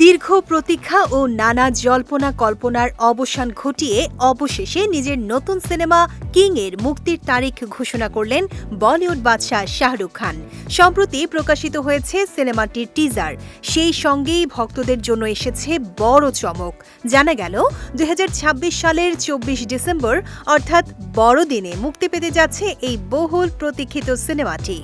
দীর্ঘ প্রতীক্ষা ও নানা জল্পনা কল্পনার অবসান ঘটিয়ে অবশেষে নিজের নতুন সিনেমা কিং এর মুক্তির তারিখ ঘোষণা করলেন বলিউড বাদশাহ শাহরুখ খান। সম্প্রতি প্রকাশিত হয়েছে সিনেমাটির টিজার। সেই সঙ্গেই ভক্তদের জন্য এসেছে বড় চমক। জানা গেল 2026 সালের 24 ডিসেম্বর অর্থাৎ বড়দিনে মুক্তি পেতে যাচ্ছে এই বহুল প্রতীক্ষিত সিনেমাটি।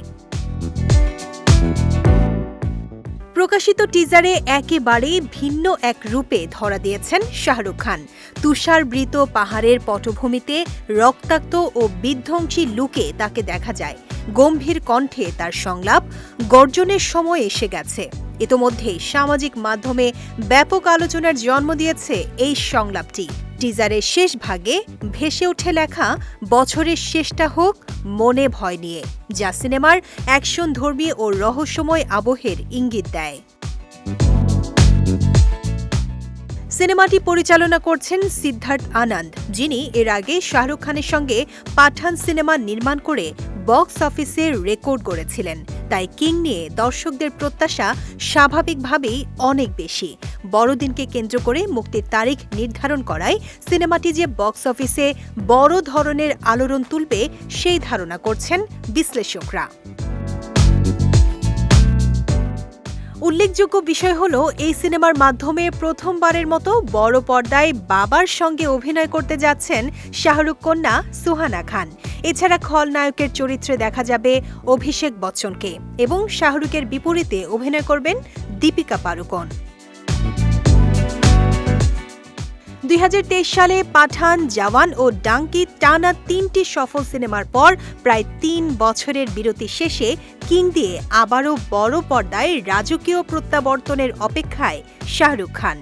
প্রকাশিত টিজারে একেবারেই ভিন্ন এক রূপে ধরা দিয়েছেন শাহরুখ খান। তুষারবৃত পাহাড়ের পটভূমিতে রক্তাক্ত ও বিধ্বংসী লুকে তাকে দেখা যায়। গম্ভীর কণ্ঠে তার সংলাপ, গর্জনের সময় এসে গেছে। ইতোমধ্যেই সামাজিক মাধ্যমে ব্যাপক আলোচনার জন্ম দিয়েছে এই সংলাপটি। টিজারের শেষ ভাগে ভেসে ওঠে লেখা, বছরের শেষটা হোক মনে ভয় নিয়ে, যা সিনেমার অ্যাকশনধর্মী ও রহস্যময় আবহের ইঙ্গিত দেয়। সিনেমাটি পরিচালনা করছেন সিদ্ধার্থ আনন্দ, যিনি এর আগে শাহরুখ খানের সঙ্গে পাঠান সিনেমা নির্মাণ করে বক্স অফিসে রেকর্ড গড়েছিলেন। তাই কিং নিয়ে দর্শকদের প্রত্যাশা স্বাভাবিকভাবেই অনেক বেশি। বড়দিনকে কেন্দ্র করে মুক্তির তারিখ নির্ধারণ করায় সিনেমাটি যে বক্স অফিসে বড় ধরনের আলোড়ন তুলবে সেই ধারণা করছেন বিশ্লেষকরা। উল্লেখযোগ্য বিষয় হল, এই সিনেমার মাধ্যমে প্রথমবারের মতো বড় পর্দায় বাবার সঙ্গে অভিনয় করতে যাচ্ছেন শাহরুখ কন্যা সুহানা খান। এছাড়া খলনায়কের চরিত্রে দেখা যাবে অভিষেক বচ্চনকে এবং শাহরুখের বিপরীতে অভিনয় করবেন দীপিকা পাড়ুকোন। 2023 সালে পাঠান, জওয়ান ও ডাঙ্কি টানা 3টি সফল সিনেমার পর প্রায় 3 বছরের বিরতি শেষে কিং দিয়ে আবারও বড় পর্দায় রাজকীয় প্রত্যাবর্তনের অপেক্ষায় শাহরুখ খান।